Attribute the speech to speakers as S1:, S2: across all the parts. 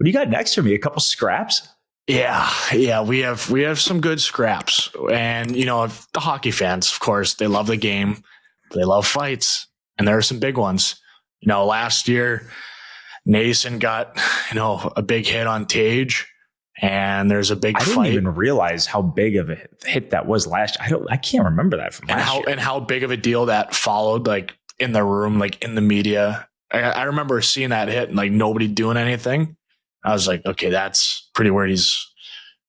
S1: do you got next to me? A couple scraps?
S2: Yeah, we have some good scraps. And, the hockey fans, of course, they love the game. They love fights. And there are some big ones. Last year, Nason got, a big hit on Tage. And there's a big fight.
S1: I didn't even realize how big of a hit that was last year. I can't remember that from last year.
S2: And how big of a deal that followed, like in the room, like in the media. I remember seeing that hit and like nobody doing anything. I was like, okay, that's pretty weird. He's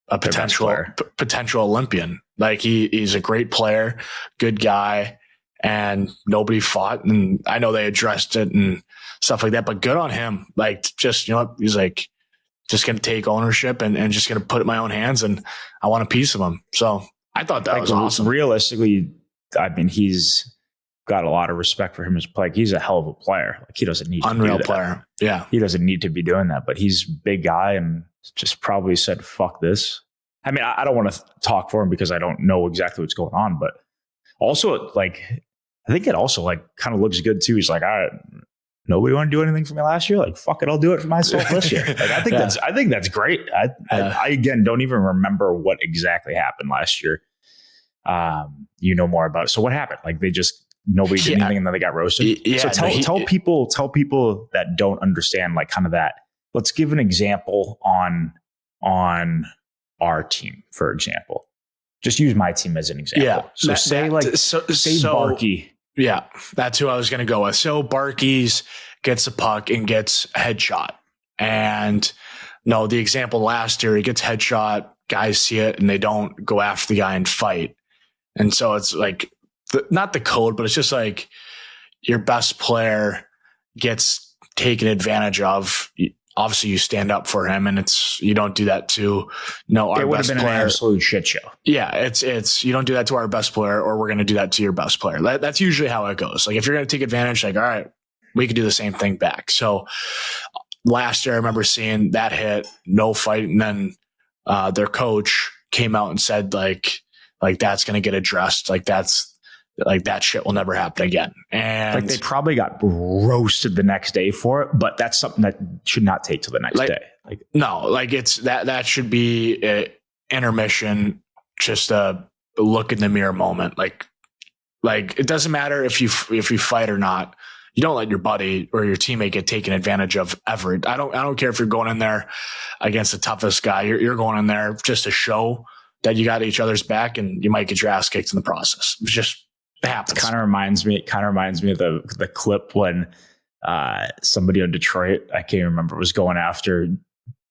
S2: a potential Olympian. Like he's a great player, good guy, and nobody fought. And I know they addressed it and stuff like that, but good on him. Like just, he's like, just going to take ownership and just going to put it in my own hands. And I want a piece of him. So I thought that was awesome.
S1: Realistically, I mean, he's got a lot of respect for him as like he's a hell of a player. Like he doesn't need
S2: unreal
S1: to do that.
S2: Player. Yeah.
S1: He doesn't need to be doing that, but he's a big guy and just probably said, fuck this. I mean, I don't want to talk for him because I don't know exactly what's going on, but also like, I think it also like kind of looks good too. He's like, all right, nobody want to do anything for me last year. Like, fuck it, I'll do it for myself this year. Like, I think that's great. I again don't even remember what exactly happened last year. You know more about it. So what happened? Like nobody did anything and then they got roasted. So tell people that don't understand like kind of that. Let's give an example on our team, for example. Just use my team as an example.
S2: Yeah.
S1: So say Barkey.
S2: Yeah, that's who I was going to go with. So Barkey's gets a puck and gets a headshot. And the example last year, he gets headshot, guys see it, and they don't go after the guy and fight. And so it's like, not the code, but it's just like your best player gets taken advantage of. Obviously, you stand up for him, and you don't do that to our
S1: it would
S2: best
S1: have been
S2: player.
S1: An absolute shit show.
S2: Yeah, it's you don't do that to our best player, or we're going to do that to your best player. That's usually how it goes. Like if you're going to take advantage, like all right, we could do the same thing back. So last year, I remember seeing that hit, no fight, and then their coach came out and said like that's going to get addressed. Like that shit will never happen again. And
S1: like they probably got roasted the next day for it, but that's something that should not take till the next day. Like
S2: no, like it's that should be an intermission, just a look in the mirror moment. Like it doesn't matter if you fight or not. You don't let your buddy or your teammate get taken advantage of ever. I don't care if you're going in there against the toughest guy. You're going in there just to show that you got each other's back, and you might get your ass kicked in the process. It's just it happens.
S1: It kind of reminds me of the clip when somebody in Detroit, I can't remember, was going after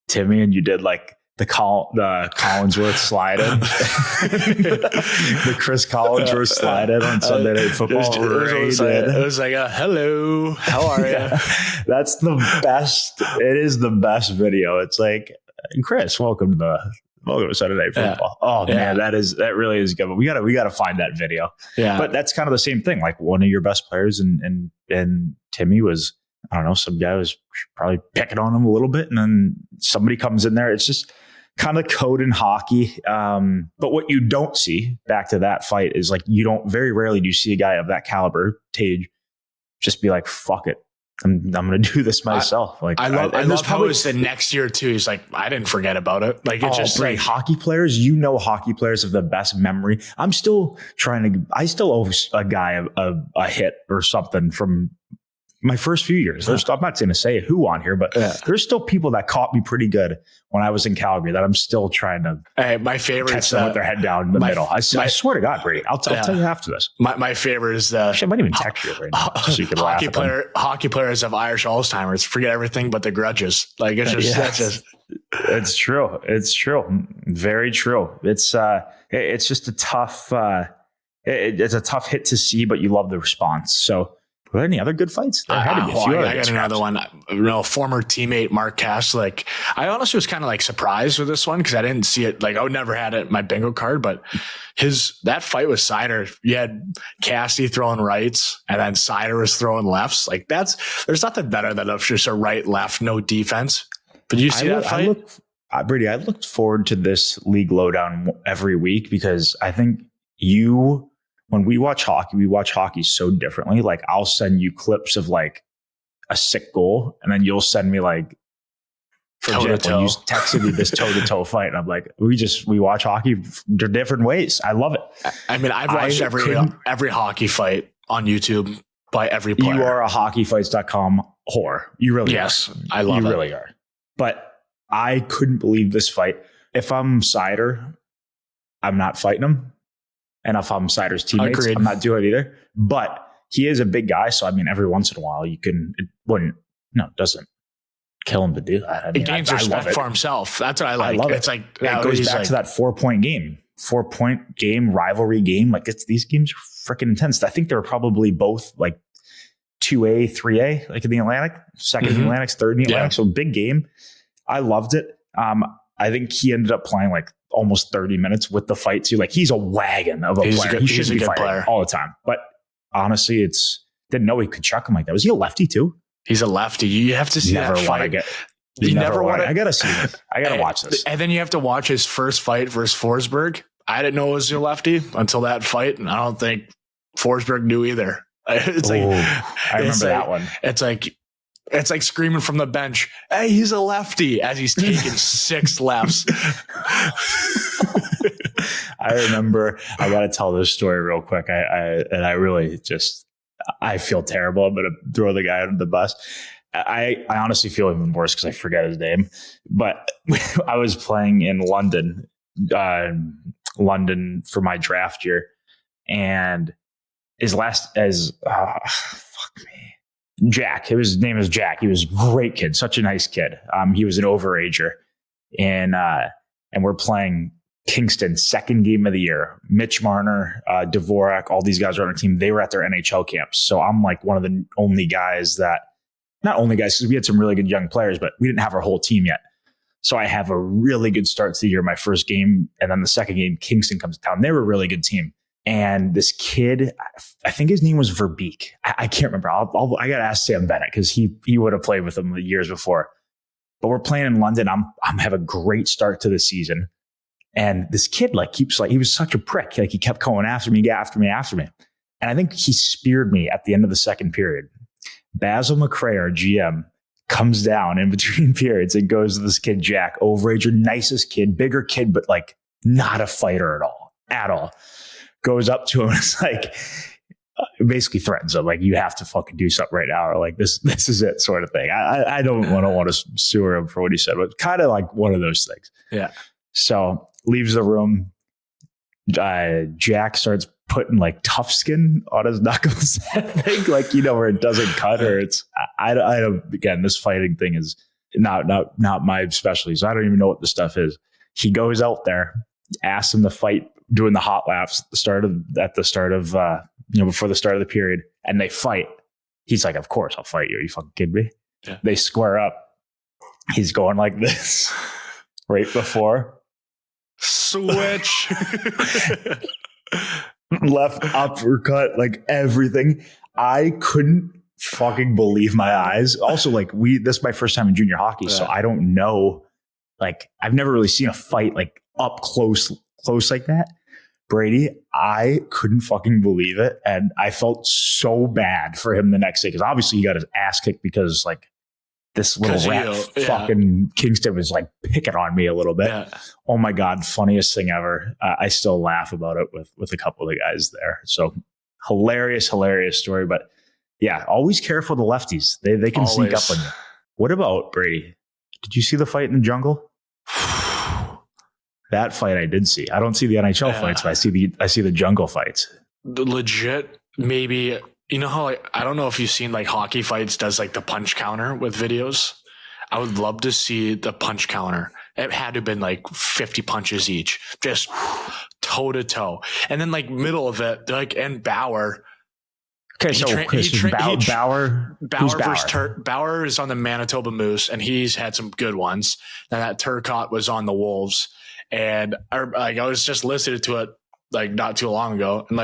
S1: Timmy, and you did like the Collinsworth slide in. the Chris Collinsworth slide in on Sunday Night Football.
S2: It was like hello, how are you?
S1: That's the best. It is the best video. It's like, Chris, welcome to Sunday Night Football. Yeah. Oh man, that really is good. But we gotta find that video.
S2: Yeah.
S1: But that's kind of the same thing. Like one of your best players and Timmy was, I don't know, some guy was probably picking on him a little bit, and then somebody comes in there. It's just kind of code in hockey. But what you don't see, back to that fight, is like very rarely do you see a guy of that caliber, Tage, just be like, fuck it, I'm going to do this myself. I
S2: love how it was the next year too. He's like, I didn't forget about it. Like it's just like
S1: hockey players, hockey players have the best memory. I still owe a guy a hit or something from my first few years. I'm not going to say who on here, but there's still people that caught me pretty good when I was in Calgary that I'm still trying to.
S2: Hey, my favorite
S1: catch them with their head down in the middle. I swear to God, Brady, I'll tell you after this.
S2: My favorite is
S1: I might even text you right now so you can laugh at them.
S2: Hockey players have Irish Alzheimer's. Forget everything but the grudges. Like it's just that's just.
S1: It's true. It's true. Very true. It's just a tough. It's a tough hit to see, but you love the response. So. Were there any other good fights? There had to be a few.
S2: I got another one. Former teammate Mark Kaslik. I honestly was kind of like surprised with this one because I didn't see it. Like I would never had it in my bingo card, but that fight with Sider, you had Cassie throwing rights and then Sider was throwing lefts. Like there's nothing better than just a right left, no defense. But you see that fight?
S1: Brady, I looked forward to this league lowdown every week because I think when we watch hockey so differently. Like I'll send you clips of like a sick goal and then you'll send me like for example, you texted me this toe-to-toe fight, and I'm like, we watch hockey different ways. I love it.
S2: I mean, I've watched every hockey fight on YouTube by every player.
S1: You are a hockeyfights.com whore. You really are.
S2: I love it.
S1: You really are. But I couldn't believe this fight. If I'm Seider, I'm not fighting him. And if I'm Seider's teammates, I'm not doing it either. But he is a big guy. So, I mean, every once in a while, it doesn't kill him to do that. I mean,
S2: it gains respect for himself. That's what I like.
S1: I love it.
S2: It's like,
S1: it goes back to that 4-point game. 4-point game, rivalry game. Like, these games are freaking intense. I think they were probably both like 2A, 3A, like in the Atlantic, second in the Atlantic, third in the Atlantic. So big game. I loved it. I think he ended up playing like almost 30 minutes with the fight too. Like, he's a wagon of a player. He should be fighting all the time. But honestly, didn't know he could chuck him like that. Was he a lefty too?
S2: He's a lefty. You have to see that fight. You never want to.
S1: I gotta see it. I gotta watch this.
S2: And then you have to watch his first fight versus Forsberg. I didn't know it was a lefty until that fight, and I don't think Forsberg knew either. It's like,
S1: I remember that one.
S2: It's like screaming from the bench, "Hey, he's a lefty!" as he's taking 6 lefts.
S1: I remember. I got to tell this story real quick. I really I feel terrible. I'm going to throw the guy under the bus. I honestly feel even worse because I forget his name. But I was playing in London for my draft year, and Jack. His name is Jack. He was a great kid, such a nice kid. He was an overager, and we're playing Kingston, second game of the year. Mitch Marner, Dvorak, all these guys are on our team. They were at their NHL camps, so I'm like one of the only guys not only guys, because we had some really good young players, but we didn't have our whole team yet. So I have a really good start to the year, my first game, and then the second game, Kingston comes to town. They were a really good team. And this kid, I think his name was Verbeek. I can't remember. I got to ask Sam Bennett because he would have played with them the years before. But we're playing in London. I'm have a great start to the season. And this kid he was such a prick. Like, he kept going after me. And I think he speared me at the end of the second period. Basil McRae, our GM, comes down in between periods and goes to this kid, Jack, overager, nicest kid, bigger kid, but like not a fighter at all. Goes up to him and it's like, basically threatens him, like, you have to fucking do something right now, or like this is it, sort of thing. I don't want to sue him for what he said, but kind of like one of those things.
S2: Yeah. So
S1: leaves the room. Jack starts putting like tough skin on his knuckles. I think, like, where it doesn't cut, or it's I don't. Again, this fighting thing is not my specialty, so I don't even know what the stuff is. He goes out there, asks him to fight, doing the hot laps at the start of before the start of the period, and they fight. He's like, "Of course I'll fight you. Are you fucking kidding me?"
S2: Yeah.
S1: They square up. He's going like this right before.
S2: Switch.
S1: Left uppercut, like everything. I couldn't fucking believe my eyes. Also, like, this is my first time in junior hockey, so I don't know. Like, I've never really seen a fight like up close like that. Brady, I couldn't fucking believe it, and I felt so bad for him the next day because obviously he got his ass kicked because like this little rat fucking Kingston was like picking on me a little bit. Yeah. Oh my God, funniest thing ever. I still laugh about it with a couple of the guys there. So hilarious story. But yeah, always careful of the lefties. They can sneak up on you. What about Brady? Did you see the fight in the jungle? That fight I did see. I don't see the NHL fights, but I see the jungle fights.
S2: Legit, maybe. You know how, like, I don't know if you've seen like Hockey Fights does like the punch counter with videos. I would love to see the punch counter. It had to have been like 50 punches each, just toe to toe. And then like middle of it, like, and Bauer.
S1: Okay, Bauer.
S2: Bauer is on the Manitoba Moose, and he's had some good ones. And that Turcotte was on the Wolves. And I was just listening to it like not too long ago, and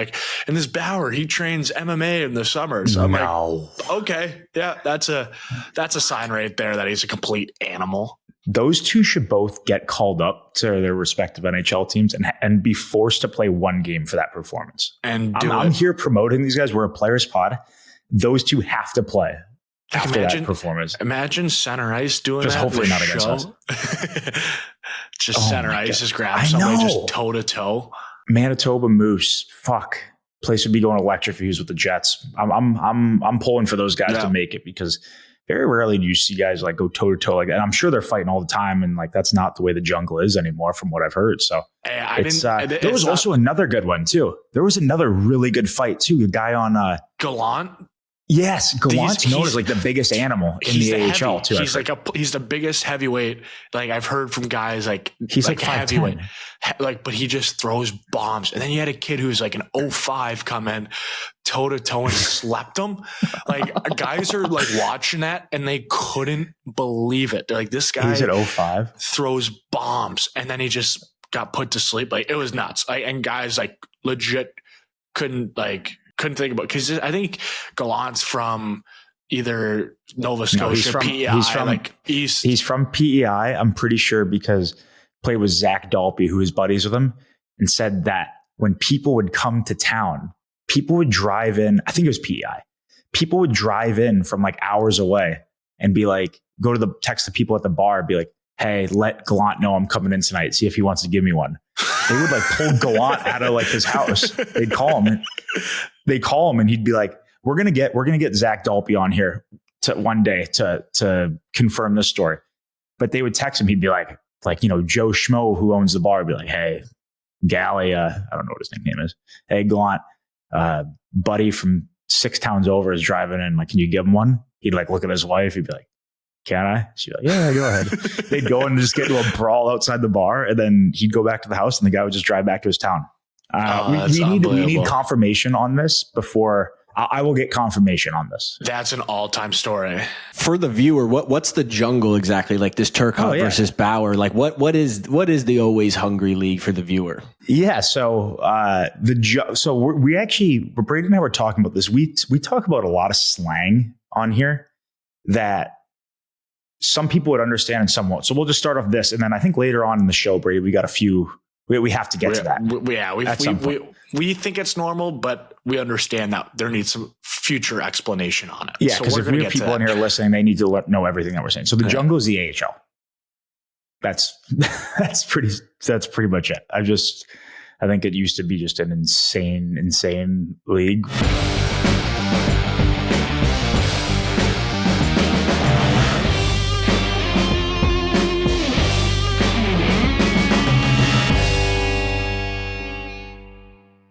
S2: this Bauer, he trains MMA in the summer. So I'm like, okay, yeah, that's a sign right there that he's a complete animal.
S1: Those two should both get called up to their respective NHL teams and be forced to play one game for that performance.
S2: And
S1: I'm here promoting these guys. We're a players pod. Those two have to play. after that performance.
S2: Imagine center ice doing
S1: just
S2: that.
S1: Hopefully not against us.
S2: Just center ice, just grab somebody just toe to toe.
S1: Manitoba Moose, fuck. Place would be going electric if he was with the Jets. I'm pulling for those guys to make it, because very rarely do you see guys like go toe to toe like that. And I'm sure they're fighting all the time, and like that's not the way the jungle is anymore, from what I've heard. So there was also another good one too. There was another really good fight too. A guy on
S2: Gallant.
S1: Yes, Gallant's known as like the biggest animal in the AHL too.
S2: He's the biggest heavyweight. Like I've heard from guys like
S1: he's like
S2: heavyweight, but he just throws bombs. And then you had a kid who's like an 05 come in toe to toe and slept him. Like guys are like watching that and they couldn't believe it. They're like, this guy
S1: he's at 05
S2: throws bombs, and then he just got put to sleep. Like it was nuts. And guys like legit couldn't think about, because I think Gallant's from either Nova Scotia, PEI, he's from like East.
S1: He's from PEI, I'm pretty sure, because played with Zach Dalpe, who is buddies with him, and said that when people would come to town, people would drive in. I think it was PEI. People would drive in from like hours away and be like, text the people at the bar, be like, hey, let Gallant know I'm coming in tonight. See if he wants to give me one. They would like pull Gallant out of like his house. They'd call him. They call him and he'd be like, we're going to get Zach Dalpe on here one day to confirm this story. But they would text him. He'd be like, Joe Schmo, who owns the bar, would be like, hey, Gally, I don't know what his nickname is. Hey, Gallant, buddy from 6 towns over is driving in. Like, can you give him one? He'd like look at his wife. He'd be like, can I? She'd be like, yeah, go ahead. They'd go and just get into a brawl outside the bar, and then he'd go back to the house and the guy would just drive back to his town. We need confirmation on this before I will get confirmation on this.
S2: That's an all-time story.
S3: For the viewer, what's the jungle exactly? Like this Turcotte versus Bauer? Like what is the Always Hungry League for the viewer?
S1: Yeah, so Brady and I were talking about this. We talk about a lot of slang on here that some people would understand and some won't. So we'll just start off this, and then I think later on in the show, Brady, we got a few. We have to get to that.
S2: We think it's normal, but we understand that there needs some future explanation on it.
S1: Yeah, because if we have people in here listening, they need to know everything that we're saying. So the jungle is the AHL. That's pretty much it. I think it used to be just an insane league.